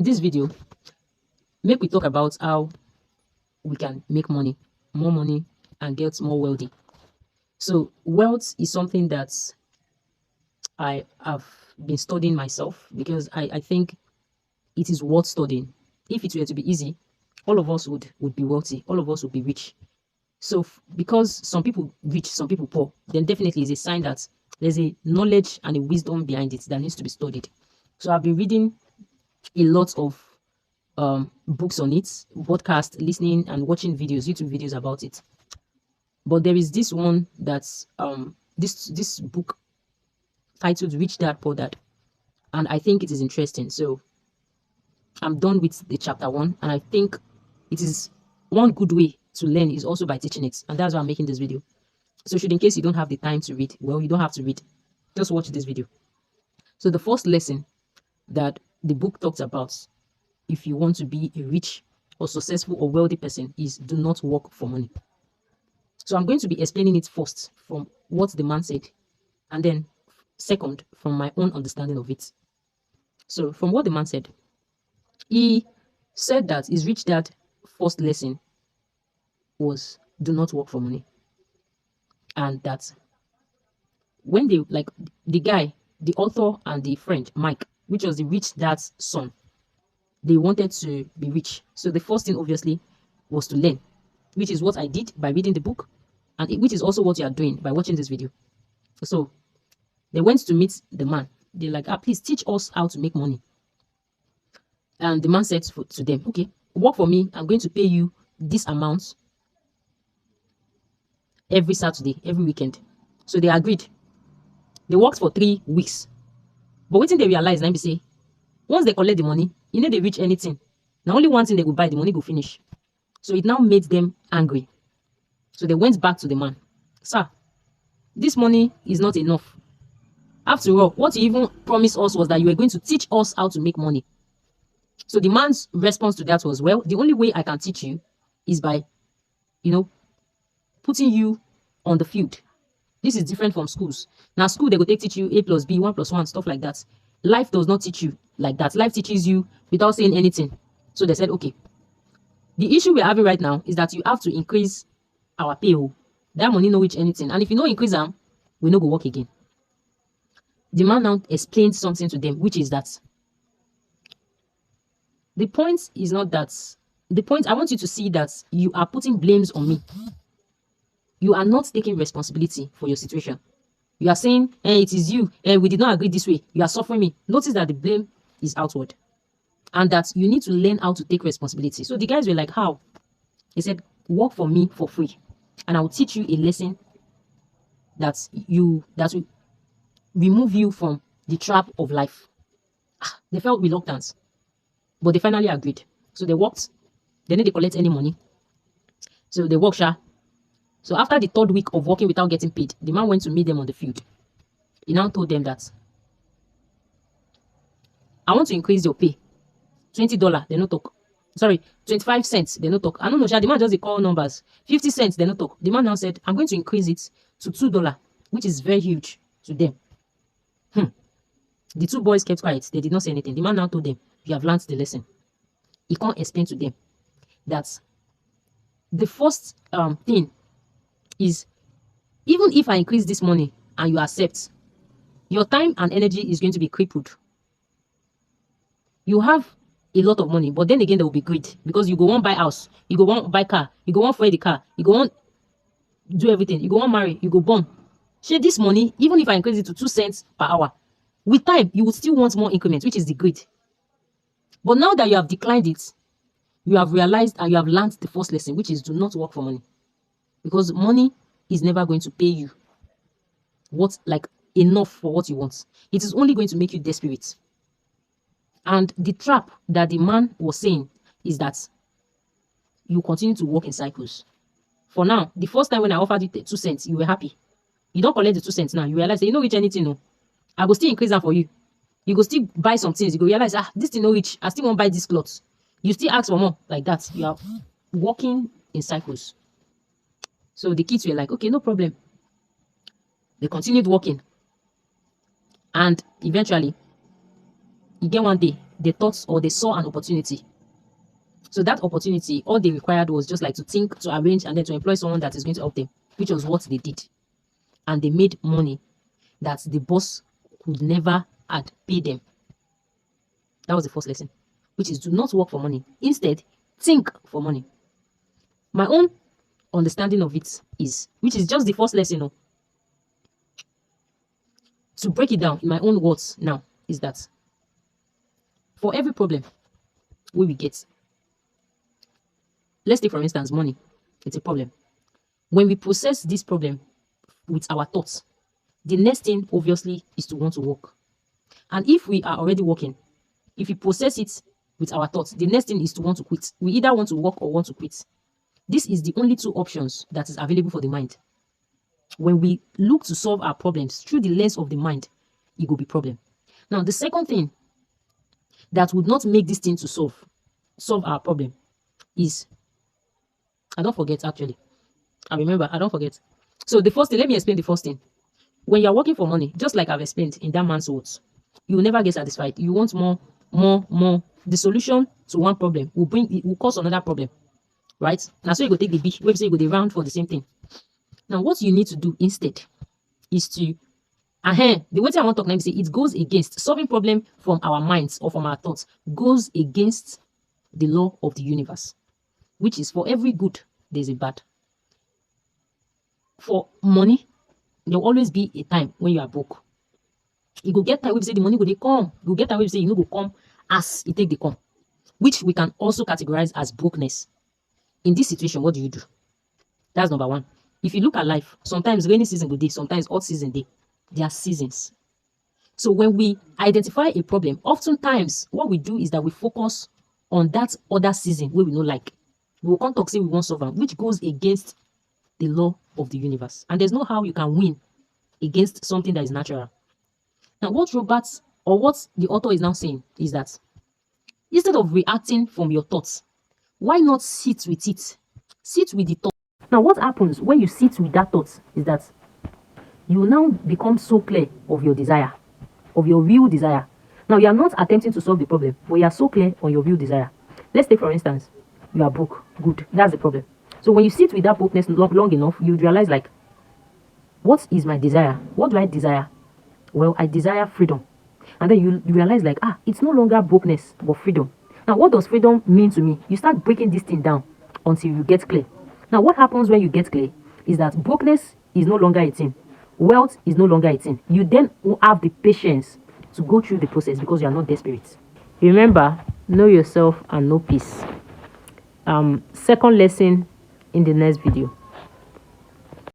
This video, make we talk about how we can make money, more money, and get more wealthy. So wealth is something that I have been studying myself because I think it is worth studying. If it were to be easy, all of us would be wealthy, all of us would be rich. So because some people rich, some people poor, then definitely is a sign that there's a knowledge and a wisdom behind it that needs to be studied. So I've been reading a lot of books on it, podcast, listening and watching videos, YouTube videos about it. But there is this one that's this book titled Rich Dad Poor Dad, and I think it is interesting. So I'm done with the chapter one, and I think it is one good way to learn is also by teaching it, and that's why I'm making this video. So should in case you don't have the time to read, well, you don't have to read, just watch this video. So the first lesson that the book talks about, if you want to be a rich or successful or wealthy person, is do not work for money. So I'm going to be explaining it first from what the man said, and then second from my own understanding of it. So from what the man said, he said that his rich dad first lesson was do not work for money. And that when they, like the guy, the author and the friend, Mike, which was the rich dad's son, they wanted to be rich. So the first thing obviously was to learn, which is what I did by reading the book, and which is also what you are doing by watching this video. So they went to meet the man. They're like, please teach us how to make money. And the man said to them, okay, work for me. I'm going to pay you this amount every Saturday, every weekend. So they agreed. They worked for 3 weeks. But what they realized, let me say, once they collect the money, you know they reach anything. Now only one thing they will buy, the money will finish. So it now made them angry. So they went back to the man. Sir, this money is not enough. After all, what you even promised us was that you were going to teach us how to make money. So the man's response to that was, well, the only way I can teach you is by, putting you on the field. This is different from schools. Now, school, they go teach you A plus B, 1 plus 1, stuff like that. Life does not teach you like that. Life teaches you without saying anything. So they said, okay. The issue we're having right now is that you have to increase our payroll. That money no reach anything. And if you don't increase them, we no go work again. The man now explained something to them, which is that the point is not that. The point, I want you to see that you are putting blames on me. You are not taking responsibility for your situation. You are saying, it is you. We did not agree this way. You are suffering me. Notice that the blame is outward. And that you need to learn how to take responsibility. So the guys were like, how? He said, work for me for free. And I will teach you a lesson that will remove you from the trap of life. They felt reluctant. But they finally agreed. So they worked. They didn't collect any money. So they worked. So after the 3rd week of working without getting paid, the man went to meet them on the field. He now told them that, I want to increase your pay. $20, they no talk. Sorry, 25 cents, they no talk. I don't know, the man just call numbers. 50 cents, they no talk. The man now said, I'm going to increase it to $2, which is very huge to them. The 2 boys kept quiet. They did not say anything. The man now told them, you have learned the lesson. He can't explain to them that the first thing is, even if I increase this money and you accept, your time and energy is going to be crippled. You have a lot of money, but then again, there will be greed because you go on buy house, you go on buy car, you go on fuel the car, you go on do everything, you go on marry, you go born. Share this money, even if I increase it to 2 cents per hour, with time, you will still want more increment, which is the greed. But now that you have declined it, you have realized and you have learned the first lesson, which is do not work for money. Because money is never going to pay you enough for what you want. It is only going to make you desperate. And the trap that the man was saying is that you continue to work in cycles. For now, the first time when I offered you 2 cents, you were happy. You don't collect the 2 cents now. You realize that you don't reach anything. No. I go still increase that for you. You go still buy some things. You go realize, this thing no reach. I still won't buy this clothes. You still ask for more like that. You are working in cycles. So the kids were like, okay, no problem. They continued working. And eventually, you get one day, they thought or they saw an opportunity. So that opportunity, all they required was just like to think, to arrange, and then to employ someone that is going to help them, which was what they did. And they made money that the boss could never had paid them. That was the first lesson, which is do not work for money. Instead, think for money. My own understanding of it is, which is just the first lesson, to break it down in my own words now, is that for every problem we get, let's take for instance money. It's a problem. When we process this problem with our thoughts, the next thing obviously is to want to work. And if we are already working, if we process it with our thoughts, the next thing is to want to quit. We either want to work or want to quit. This is the only two options that is available for the mind. When we look to solve our problems through the lens of the mind, it will be problem. Now, the second thing that would not make this thing to solve our problem is, I don't forget actually. I remember, I don't forget. So the first thing, let me explain the first thing. When you're working for money, just like I've explained in that man's words, you will never get satisfied. You want more. The solution to one problem will cause another problem, right? Now, so you go take the beach, website, you go the round for the same thing. Now, what you need to do instead is to, the way I want to talk now is it goes against solving problem from our minds or from our thoughts, goes against the law of the universe, which is for every good, there's a bad. For money, there will always be a time when you are broke. You go get time we say the money go dey come. You go get time we say you no go come as you take the come, which we can also categorize as brokenness. In this situation, what do you do? That's number one. If you look at life, sometimes rainy season go dey, sometimes hot season dey. There are seasons. So when we identify a problem, oftentimes what we do is that we focus on that other season where we no like. We will come talk say we want solve am, which goes against the law of the universe. And there's no how you can win against something that is natural. Now, what Roberts or what the author is now saying is that instead of reacting from your thoughts, why not sit with it? Sit with the thought. Now, what happens when you sit with that thought is that you will now become so clear of your desire, of your real desire. Now, you are not attempting to solve the problem, but you are so clear on your real desire. Let's take, for instance, you are broke. Good. That's the problem. So when you sit with that brokenness long enough, you realize, like, what is my desire? What do I desire? Well, I desire freedom. And then you realize, like, it's no longer brokenness, but freedom. Now, what does freedom mean to me? You start breaking this thing down until you get clear. Now, what happens when you get clear is that brokenness is no longer a thing. Wealth is no longer a thing. You then will have the patience to go through the process because you are not desperate. Remember, know yourself and know peace. Second lesson in the next video.